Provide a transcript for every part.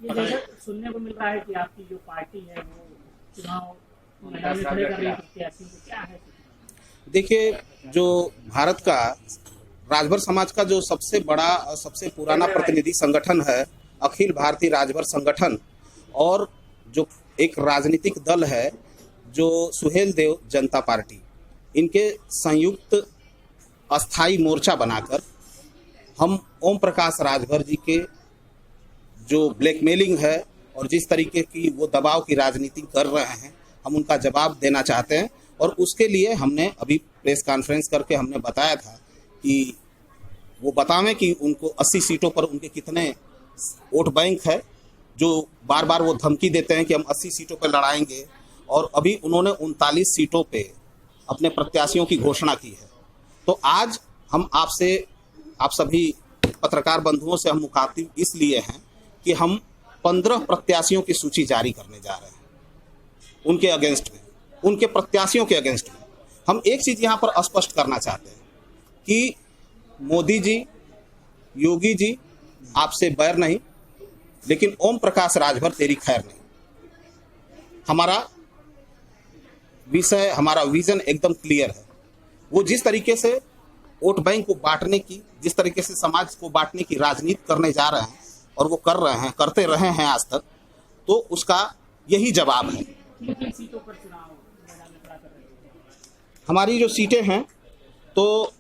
ये जैसे सुनने को मिल रहा है कि आपकी जो पार्टी है वो चुनाव मैदान में खड़े कर रही है प्रत्याशी, तो क्या है? देखिए, जो भारत का राजभर समाज का जो सबसे बड़ा और सबसे पुराना प्रतिनिधि संगठन है अखिल भारतीय राजभर संगठन, और जो एक राजनीतिक दल है जो सुहेल देव जनता पार्टी, इनके संयुक्त अस्थाई मोर्चा बनाकर हम ओम प्रकाश राजभर जी के जो ब्लैकमेलिंग है और जिस तरीके की वो दबाव की राजनीति कर रहे हैं, हम उनका जवाब देना चाहते हैं। और उसके लिए हमने अभी प्रेस कॉन्फ्रेंस करके हमने बताया था कि वो बतावें कि उनको 80 सीटों पर उनके कितने वोट बैंक है, जो बार बार वो धमकी देते हैं कि हम 80 सीटों पर लड़ाएंगे, और अभी उन्होंने 39 सीटों पे अपने प्रत्याशियों की घोषणा की है। तो आज हम आपसे, आप सभी पत्रकार बंधुओं से हम मुखातिब इसलिए हैं कि हम 15 प्रत्याशियों की सूची जारी करने जा रहे हैं उनके अगेंस्ट में, उनके प्रत्याशियों के अगेंस्ट में। हम एक चीज़ यहाँ पर स्पष्ट करना चाहते हैं कि मोदी जी, योगी जी आपसे बैर नहीं, लेकिन ओम प्रकाश राजभर तेरी खैर नहीं। हमारा विषय, हमारा विजन एकदम क्लियर है। वो जिस तरीके से वोट बैंक को बांटने की, जिस तरीके से समाज को बांटने की राजनीति करने जा रहे हैं और वो कर रहे हैं, करते रहे हैं आज तक, तो उसका यही जवाब है। किन सीटों पर चुनाव मैदान में खड़ा कर रहे हैं? हमारी जो सीटें हैं, तो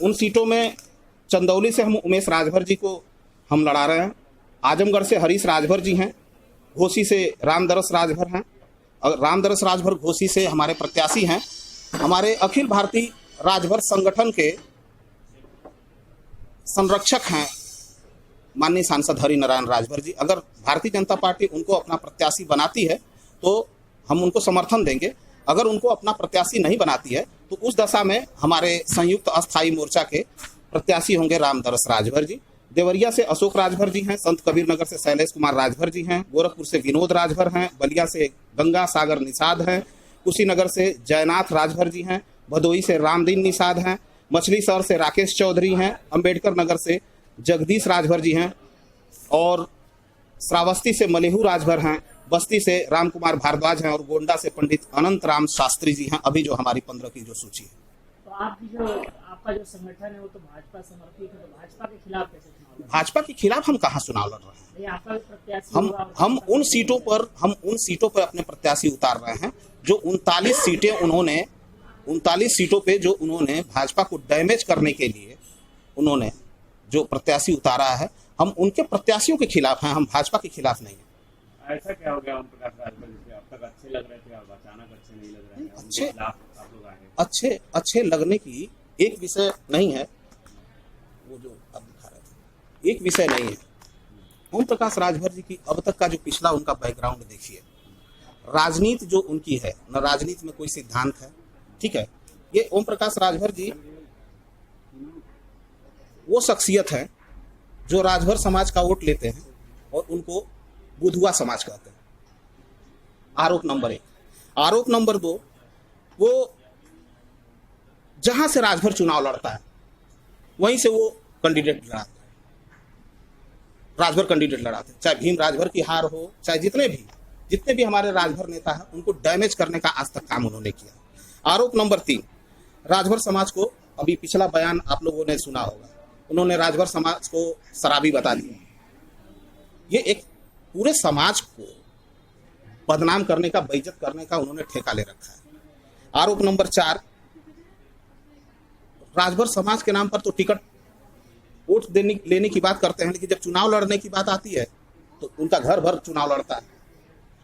उन सीटों में चंदौली से हम उमेश राजभर जी को हम लड़ा रहे हैं, आजमगढ़ से हरीश राजभर जी हैं, घोसी से रामदरस राजभर हैं, और रामदरस राजभर घोसी से हमारे प्रत्याशी हैं। हमारे अखिल भारतीय राजभर संगठन के संरक्षक हैं माननीय सांसद हरि नारायण राजभर जी। अगर भारतीय जनता पार्टी उनको अपना प्रत्याशी बनाती है तो हम उनको समर्थन देंगे, अगर उनको अपना प्रत्याशी नहीं बनाती है तो उस दशा में हमारे संयुक्त अस्थाई मोर्चा के प्रत्याशी होंगे रामदरस राजभर जी। देवरिया से अशोक राजभर जी हैं, संत कबीर नगर से शैलेश कुमार राजभर जी हैं, गोरखपुर से विनोद राजभर हैं, बलिया से गंगा सागर निषाद हैं, कुशीनगर से जयनाथ राजभर जी हैं, भदोई से रामदीन निषाद हैं, मछली शहर से राकेश चौधरी हैं, अंबेडकर नगर से जगदीश राजभर जी हैं, और श्रावस्ती से मलेहू राजभर हैं, बस्ती से राम कुमार भारद्वाज हैं, और गोंडा से पंडित अनंत राम शास्त्री जी हैं। अभी जो हमारी 15 की जो सूची है। तो आपका जो संगठन है वो तो भाजपा समर्थित है, तो भाजपा के खिलाफ कैसे चुनाव लड़ रहे हैं? भाजपा के खिलाफ हम कहाँ चुनाव लड़ रहे हैं? ये आपका भी प्रत्याशी हम होगा और हम उन सीटों पर अपने प्रत्याशी उतार रहे हैं जो 39 सीटों पे जो उन्होंने भाजपा को डैमेज करने के लिए उन्होंने जो प्रत्याशी उतारा है, हम उनके प्रत्याशियों के खिलाफ हैं, हम भाजपा के खिलाफ नहीं है। ऐसा क्या हो गया ओम प्रकाश राजभर जी, अब तक अच्छे लग रहे थे, अब अचानक अच्छे नहीं लग रहे हैं, उनके खिलाफ आप लोग आए हैं? अच्छे लगने की एक विषय नहीं है, वो जो अब दिखा रहे थे, एक विषय नहीं है। ओम प्रकाश राजभर जी की अब तक का जो पिछला उनका बैकग्राउंड देखिए, राजनीति जो उनकी है, न राजनीति में कोई सिद्धांत है, ठीक है। ये ओम प्रकाश राजभर जी वो शख्सियत है जो राजभर समाज का वोट लेते हैं और उनको बुधुआ समाज कहते हैं। आरोप नंबर 1। आरोप नंबर 2, वो जहां से राजभर चुनाव लड़ता है वहीं से वो कैंडिडेट लड़ाते हैं, राजभर कैंडिडेट लड़ाते हैं, चाहे भीम राजभर की हार हो, चाहे जितने भी हमारे राजभर नेता हैं, उनको डैमेज करने का आज तक काम उन्होंने किया। आरोप नंबर 3, राजभर समाज को, अभी पिछला बयान आप लोगों ने सुना होगा, उन्होंने राजभर समाज को शराबी बता दिया। ये एक पूरे समाज को बदनाम करने का, बेइज्जत करने का उन्होंने ठेका ले रखा है। आरोप नंबर 4, राजभर समाज के नाम पर तो टिकट वोट लेने की बात करते हैं, लेकिन जब चुनाव लड़ने की बात आती है तो उनका घर भर चुनाव लड़ता है।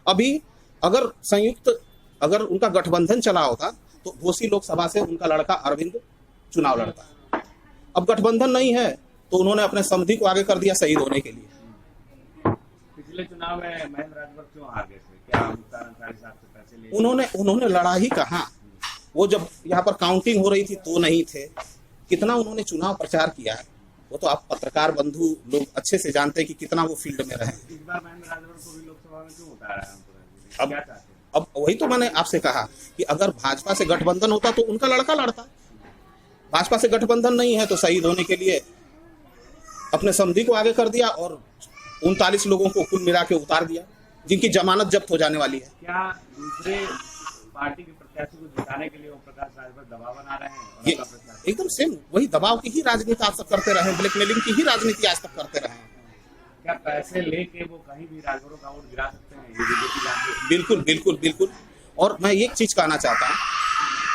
अभी अगर उनका गठबंधन चला होता तो घोसी लोकसभा से उनका लड़का अरविंद चुनाव लड़ता है। अब गठबंधन नहीं है तो उन्होंने अपने समधी को आगे कर दिया शहीद होने के लिए। पिछले चुनाव में महेंद्र राजभर क्यों हार गए थे? क्या मुख्तार अंसारी साहब से पैसे ले? उन्होंने लड़ा ही कहाँ, वो जब यहाँ पर काउंटिंग हो रही थी तो नहीं थे। कितना उन्होंने चुनाव प्रचार किया है वो तो आप पत्रकार बंधु लोग अच्छे से जानते हैं कि कितना वो फील्ड में रहे। इस बार महेंद्र राजभर को भी लोकसभा में क्यों उतारा है? अब अब वही तो मैंने आपसे कहा कि अगर भाजपा से गठबंधन होता तो उनका लड़का लड़ता। भाजपा से गठबंधन नहीं है तो शहीद होने के लिए अपने समधी को आगे कर दिया और 39 लोगों को कुल मिला के उतार दिया, जिनकी जमानत जब्त हो जाने वाली है। क्या दूसरे पार्टी के प्रत्याशी को जिताने के लिए ओम प्रकाश राजभर दबाव बना रहे हैं? और ये उनका प्रत्याशी एकदम सेम वही दबाव की ही राजनीति आज तक करते रहे, ब्लैकमेलिंग की ही राजनीति आज तक करते रहे हैं। क्या पैसे लेके वो कहीं भी राजभरों का वोट गिरा सकते हैं? ये बीजेपी जानती है। बिल्कुल बिल्कुल बिल्कुल। और मैं एक चीज कहना चाहता हूँ,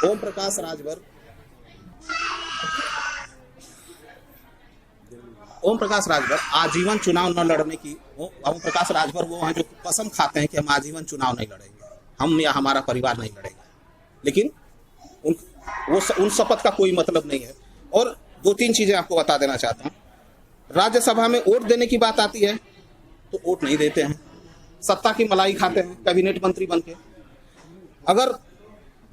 ओम प्रकाश राजभर आजीवन चुनाव न लड़ने की, ओम प्रकाश राजभर वो हैं जो कसम खाते हैं कि हम आजीवन चुनाव नहीं लड़ेंगे, हम या हमारा परिवार नहीं लड़ेगा, लेकिन उन शपथ का कोई मतलब नहीं है। और 2-3 चीजें आपको बता देना चाहता हूँ। राज्यसभा में वोट देने की बात आती है तो वोट नहीं देते हैं, सत्ता की मलाई खाते हैं कैबिनेट मंत्री बनके। अगर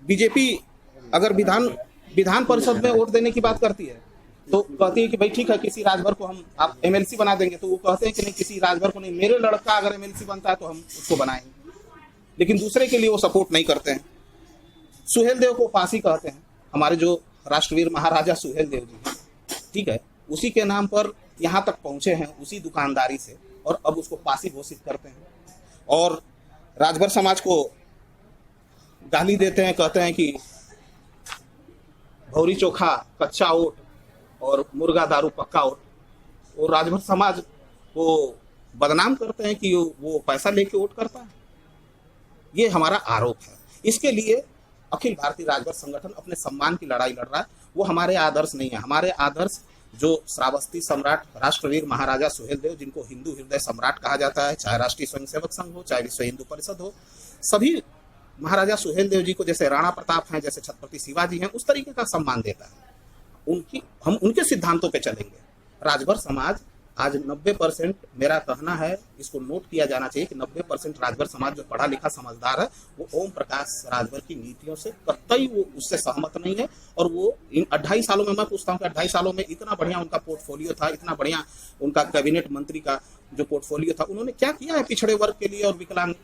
बीजेपी अगर विधान परिषद में वोट देने की बात करती है तो कहती है कि भाई ठीक है, किसी राजभर को हम आप एमएलसी बना देंगे, तो वो कहते हैं कि नहीं, किसी राजभर को नहीं, मेरे लड़का अगर एमएलसी बनता है तो हम उसको बनाएंगे, लेकिन दूसरे के लिए वो सपोर्ट नहीं करते हैं। सुहेल देव को पासी कहते हैं, हमारे जो राष्ट्रवीर महाराजा सुहेल देव जी हैं, ठीक है, उसी के नाम पर यहाँ तक पहुंचे हैं, उसी दुकानदारी से, और अब उसको पासी घोषित करते हैं। और राजभर समाज को गाली देते हैं, कहते हैं कि भौरी चोखा कच्चा ओट और मुर्गा दारू पक्का ओट। और राजभर समाज को बदनाम करते हैं कि वो पैसा लेके वोट करता है। ये हमारा आरोप है। इसके लिए अखिल भारतीय राजभर संगठन अपने सम्मान की लड़ाई लड़ रहा है। वो हमारे आदर्श नहीं है। हमारे आदर्श जो श्रावस्ती सम्राट राष्ट्रवीर महाराजा सुहेल देव, जिनको हिंदू हृदय सम्राट कहा जाता है, चाहे राष्ट्रीय स्वयंसेवक संघ हो, चाहे विश्व हिंदू परिषद हो, सभी महाराजा सुहेल देव जी को जैसे राणा प्रताप हैं, जैसे छत्रपति शिवाजी हैं, उस तरीके का सम्मान देता है। हम उनके सिद्धांतों पे चलेंगे। राजभर समाज आज 90%, मेरा कहना है, इसको नोट किया जाना चाहिए कि 90% राजभर समाज जो पढ़ा लिखा समझदार है, वो ओम प्रकाश राजभर की नीतियों से कतई वो उससे सहमत नहीं है। और वो इन 2.5 सालों में, मैं पूछता हूँ कि 2.5 सालों में इतना बढ़िया उनका पोर्टफोलियो था, इतना बढ़िया उनका कैबिनेट मंत्री का जो पोर्टफोलियो था, उन्होंने क्या किया है पिछड़े वर्ग के लिए और विकलांग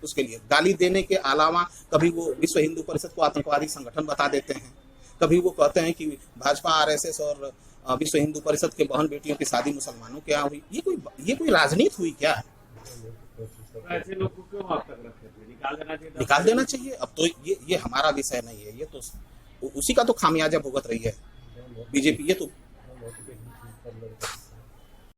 उसके लिए? गाली देने के अलावा कभी वो विश्व हिंदू परिषद को आतंकवादी संगठन बता देते हैं, कभी वो कहते हैं कि भाजपा, आरएसएस और विश्व हिंदू परिषद के बहन बेटियों की शादी मुसलमानों के यहाँ हुई। ये कोई राजनीति हुई क्या? ऐसे लोग को क्यों अब तक रखे थे? निकाल देना चाहिए। अब तो ये हमारा विषय नहीं है, ये तो उसी का तो खामियाजा भुगत रही है बीजेपी। ये तो